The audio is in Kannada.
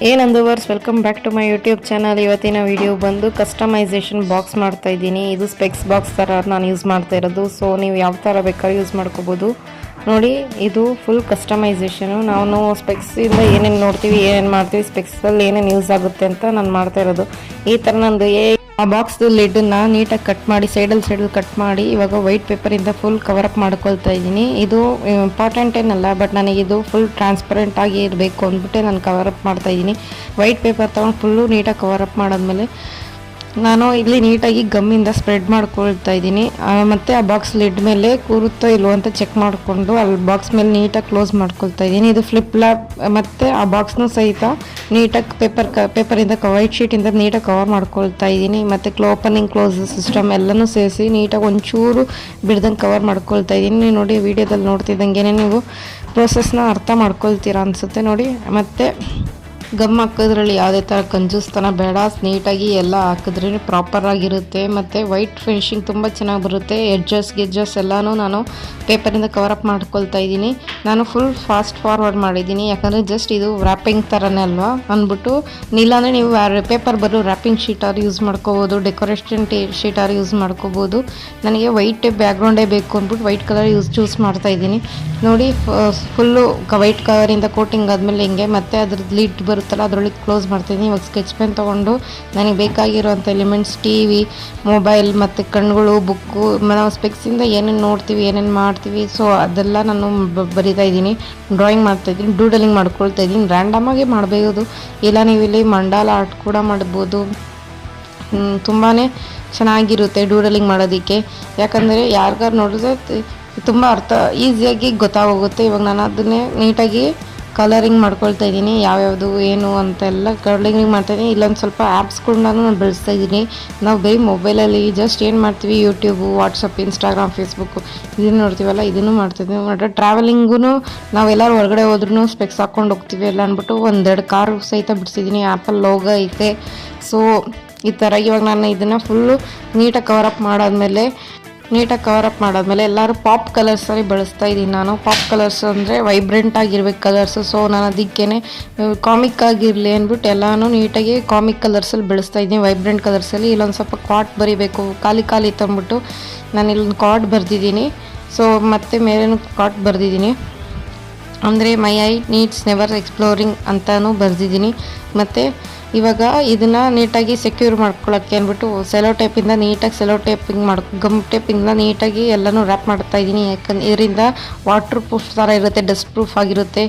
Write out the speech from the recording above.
ಏನಂದು ವರ್ಸ್ welcome back to my YouTube channel. ಇವತ್ತಿನ ವಿಡಿಯೋ ಬಂದು ಕಸ್ಟಮೈಸೇಷನ್ ಬಾಕ್ಸ್ ಮಾಡ್ತಾ ಇದ್ದೀನಿ. ಇದು ಸ್ಪೆಕ್ಸ್ ಬಾಕ್ಸ್ ಥರ ನಾನು ಯೂಸ್ ಮಾಡ್ತಾ ಇರೋದು. ಸೊ ನೀವು ಯಾವ ಥರ ಬೇಕಾದ್ರೂ ಯೂಸ್ ಮಾಡ್ಕೋಬೋದು. ನೋಡಿ, ಇದು ಫುಲ್ ಕಸ್ಟಮೈಸೇಷನು. ನಾವು ಸ್ಪೆಕ್ಸಿಂದ ಏನೇನು ನೋಡ್ತೀವಿ, ಏನೇನು ಮಾಡ್ತೀವಿ, ಸ್ಪೆಕ್ಸಲ್ಲಿ ಏನೇನು ಯೂಸ್ ಆಗುತ್ತೆ ಅಂತ ನಾನು ಮಾಡ್ತಾ ಇರೋದು. ಈ ಥರ ನಂದು ಆ ಬಾಕ್ಸ್ದು ಲಿಡ್ಡನ್ನು ನೀಟಾಗಿ ಕಟ್ ಮಾಡಿ ಸೈಡಲ್ಲಿ ಕಟ್ ಮಾಡಿ ಇವಾಗ ವೈಟ್ ಪೇಪರಿಂದ ಫುಲ್ ಕವರ್ ಅಪ್ ಮಾಡ್ಕೊಳ್ತಾ ಇದ್ದೀನಿ. ಇದು ಇಂಪಾರ್ಟೆಂಟ್ ಏನಲ್ಲ, ಬಟ್ ನನಗಿದು ಫುಲ್ ಟ್ರಾನ್ಸ್ಪರೆಂಟ್ ಆಗಿ ಇರಬೇಕು ಅಂದ್ಬಿಟ್ಟೆ ನಾನು ಕವರ್ ಅಪ್ ಮಾಡ್ತಾ ಇದ್ದೀನಿ. ವೈಟ್ ಪೇಪರ್ ತೊಗೊಂಡು ಫುಲ್ಲು ನೀಟಾಗಿ ಕವರ್ ಅಪ್ ಮಾಡಾದ್ಮೇಲೆ ನಾನು ಇಲ್ಲಿ ನೀಟಾಗಿ ಗಮ್ಮಿಂದ ಸ್ಪ್ರೆಡ್ ಮಾಡ್ಕೊಳ್ತಾ ಇದ್ದೀನಿ. ಮತ್ತು ಆ ಬಾಕ್ಸ್ ಲಿಡ್ ಮೇಲೆ ಕೂರುತ್ತೋ ಇಲ್ವೋ ಅಂತ ಚೆಕ್ ಮಾಡಿಕೊಂಡು ಅಲ್ಲಿ ಬಾಕ್ಸ್ ಮೇಲೆ ನೀಟಾಗಿ ಕ್ಲೋಸ್ ಮಾಡ್ಕೊಳ್ತಾ ಇದ್ದೀನಿ. ಇದು ಫ್ಲಿಪ್ ಲ್ಯಾಪ್ ಮತ್ತು ಆ ಬಾಕ್ಸ್ನೂ ಸಹಿತ ನೀಟಾಗಿ ಪೇಪರಿಂದ ವೈಟ್ ಶೀಟಿಂದ ನೀಟಾಗಿ ಕವರ್ ಮಾಡ್ಕೊಳ್ತಾ ಇದ್ದೀನಿ. ಮತ್ತು ಓಪನಿಂಗ್ ಕ್ಲೋಸ್ ಸಿಸ್ಟಮ್ ಎಲ್ಲನೂ ಸೇರಿಸಿ ನೀಟಾಗಿ ಒಂಚೂರು ಬಿಡ್ದಂಗೆ ಕವರ್ ಮಾಡ್ಕೊಳ್ತಾ ಇದ್ದೀನಿ. ನೋಡಿ, ವಿಡಿಯೋದಲ್ಲಿ ನೋಡ್ತಿದ್ದಂಗೆ ನೀವು ಪ್ರೋಸೆಸ್ನ ಅರ್ಥ ಮಾಡ್ಕೊಳ್ತೀರಾ ಅನಿಸುತ್ತೆ. ನೋಡಿ, ಮತ್ತು ಗಮ್ ಹಾಕೋದ್ರಲ್ಲಿ ಯಾವುದೇ ಥರ ಕಂಜೂಸ್ತನ ಬೇಡ, ನೀಟಾಗಿ ಎಲ್ಲ ಹಾಕಿದ್ರೇ ಪ್ರಾಪರಾಗಿರುತ್ತೆ. ಮತ್ತು ವೈಟ್ ಫಿನಿಶಿಂಗ್ ತುಂಬ ಚೆನ್ನಾಗಿ ಬರುತ್ತೆ. ಗೆಜ್ಜಸ್ ಎಲ್ಲನೂ ನಾನು ಪೇಪರಿಂದ ಕವರ್ ಅಪ್ ಮಾಡ್ಕೊಳ್ತಾ ಇದ್ದೀನಿ. ನಾನು ಫುಲ್ ಫಾಸ್ಟ್ ಫಾರ್ವರ್ಡ್ ಮಾಡಿದ್ದೀನಿ, ಯಾಕಂದರೆ ಜಸ್ಟ್ ಇದು ವ್ರ್ಯಾಪಿಂಗ್ ಥರನೇ ಅಲ್ವಾ ಅಂದ್ಬಿಟ್ಟು. ಇಲ್ಲಾಂದರೆ ನೀವು ಪೇಪರ್ ಬರೋ ರ್ಯಾಪಿಂಗ್ ಶೀಟಾರು ಯೂಸ್ ಮಾಡ್ಕೋಬೋದು, ಡೆಕೋರೇಷನ್ ಶೀಟಾರು ಯೂಸ್ ಮಾಡ್ಕೋಬೋದು. ನನಗೆ ವೈಟ್ ಬ್ಯಾಕ್ಗ್ರೌಂಡೇ ಬೇಕು ಅಂದ್ಬಿಟ್ಟು ವೈಟ್ ಕಲರ್ ಚೂಸ್ ಮಾಡ್ತಾ ಇದ್ದೀನಿ. ನೋಡಿ, ಫುಲ್ಲು ವೈಟ್ ಕವರಿಂದ ಕೋಟಿಂಗ್ ಆದಮೇಲೆ ಹಿಂಗೆ ಮತ್ತೆ ಅದ್ರದ್ದು ಲಿಡ್ ಬರುತ್ತಲ್ಲ ಅದರೊಳಗೆ ಕ್ಲೋಸ್ ಮಾಡ್ತೀನಿ. ಇವಾಗ ಸ್ಕೆಚ್ ಪೆನ್ ತೊಗೊಂಡು ನನಗೆ ಬೇಕಾಗಿರೋಂಥ ಎಲಿಮೆಂಟ್ಸ್, ಟಿವಿ, ಮೊಬೈಲ್ ಮತ್ತು ಕಣ್ಗಳು, ಬುಕ್ಕು, ನಾವು ಸ್ಪೆಕ್ಸಿಂದ ಏನೇನು ನೋಡ್ತೀವಿ, ಏನೇನು ಮಾಡ್ತೀವಿ, ಸೊ ಅದೆಲ್ಲ ನಾನು ಬರಿತಾ ಇದ್ದೀನಿ, ಡ್ರಾಯಿಂಗ್ ಮಾಡ್ತಾಯಿದ್ದೀನಿ, ಡೂಡಲಿಂಗ್ ಮಾಡ್ಕೊಳ್ತಾ ಇದ್ದೀನಿ. ರ್ಯಾಂಡಮಾಗಿ ಮಾಡಬಹುದು, ಇಲ್ಲ ನೀವು ಇಲ್ಲಿ ಮಂಡಾಲ ಆರ್ಟ್ ಕೂಡ ಮಾಡ್ಬೋದು. ತುಂಬಾ ಚೆನ್ನಾಗಿರುತ್ತೆ ಡೂಡಲಿಂಗ್ ಮಾಡೋದಕ್ಕೆ, ಯಾಕಂದರೆ ಯಾರಿಗಾರು ನೋಡಿದ್ರೆ ತುಂಬ ಈಸಿಯಾಗಿ ಗೊತ್ತಾಗೋಗುತ್ತೆ. ಇವಾಗ ನಾನು ಅದನ್ನೇ ನೀಟಾಗಿ ಕಲರಿಂಗ್ ಮಾಡ್ಕೊಳ್ತಾ ಇದ್ದೀನಿ, ಯಾವ್ಯಾವುದು ಏನು ಅಂತೆಲ್ಲ ಕಲರಿಂಗ್ ಮಾಡ್ತಾಯಿದ್ದೀನಿ. ಇಲ್ಲೊಂದು ಸ್ವಲ್ಪ ಆ್ಯಪ್ಸ್ಗಳನ್ನ ನಾನು ಬೆಳೆಸ್ತಾ ಇದ್ದೀನಿ. ನಾವು ಬರೀ ಮೊಬೈಲಲ್ಲಿ ಜಸ್ಟ್ ಏನು ಮಾಡ್ತೀವಿ, ಯೂಟ್ಯೂಬು, ವಾಟ್ಸಪ್, ಇನ್ಸ್ಟಾಗ್ರಾಮ್, ಫೇಸ್ಬುಕ್ಕು ಇದನ್ನು ನೋಡ್ತೀವಲ್ಲ, ಇದನ್ನು ಮಾಡ್ತಿದ್ವಿ. ಮತ್ತು ಟ್ರಾವೆಲಿಂಗೂ ನಾವೆಲ್ಲರೂ ಹೊರಗಡೆ ಹೋದ್ರೂ ಸ್ಪೆಕ್ಸ್ ಹಾಕ್ಕೊಂಡು ಹೋಗ್ತೀವಿ ಎಲ್ಲ ಅಂದ್ಬಿಟ್ಟು 1-2 ಕಾರು ಸಹಿತ ಬಿಡಿಸಿದ್ದೀನಿ. ಆ್ಯಪಲ್ ಲೋಗೋ ಐತೆ. ಸೊ ಈ ಥರ ಇವಾಗ ನಾನು ಇದನ್ನು ಫುಲ್ಲು ನೀಟಾಗಿ ಕವರ್ ಅಪ್ ಮಾಡಾದ್ಮೇಲೆ ಎಲ್ಲರೂ ಪಾಪ್ ಕಲರ್ಸಲ್ಲಿ ಬಳಸ್ತಾ ಇದ್ದೀನಿ. ನಾನು ಪಾಪ್ ಕಲರ್ಸ್ ಅಂದರೆ ವೈಬ್ರೆಂಟ್ ಆಗಿರ್ಬೇಕು ಕಲರ್ಸು. ಸೊ ನಾನು ಅದಕ್ಕೇ ಕಾಮಿಕ್ ಆಗಿರಲಿ ಅಂದ್ಬಿಟ್ಟು ಎಲ್ಲನೂ ನೀಟಾಗಿ ಕಾಮಿಕ್ ಕಲರ್ಸಲ್ಲಿ ಬೆಳೆಸ್ತಾ ಇದ್ದೀನಿ, ವೈಬ್ರೆಂಟ್ ಕಲರ್ಸಲ್ಲಿ. ಇಲ್ಲೊಂದು ಸ್ವಲ್ಪ ಕಾಟ್ ಬರಿಬೇಕು, ಖಾಲಿ ತಂದ್ಬಿಟ್ಟು ನಾನು ಇಲ್ಲೊಂದು ಕಾಟ್ ಬರೆದಿದ್ದೀನಿ. ಸೊ ಮತ್ತು ಮೇಲೇನು ಕಾಟ್ ಬರೆದಿದ್ದೀನಿ, ಅಂದರೆ my I needs never exploring ಅಂತಲೂ ಬರೆದಿದ್ದೀನಿ. ಮತ್ತು ಇವಾಗ ಇದನ್ನು ನೀಟಾಗಿ ಸೆಕ್ಯೂರ್ ಮಾಡ್ಕೊಳ್ಳೋಕ್ಕೆ ಅಂದ್ಬಿಟ್ಟು ಸೆಲೋ ಟೇಪಿಂಗ್ ಗಮ್ ಟೇಪಿಂಗ್ನ ನೀಟಾಗಿ ಎಲ್ಲನೂ ರ್ಯಾಪ್ ಮಾಡ್ತಾ ಇದ್ದೀನಿ. ಯಾಕಂದ್ರೆ ಇದರಿಂದ ವಾಟರ್ ಪ್ರೂಫ್ ಥರ ಇರುತ್ತೆ, ಡಸ್ಟ್ ಪ್ರೂಫ್ ಆಗಿರುತ್ತೆ.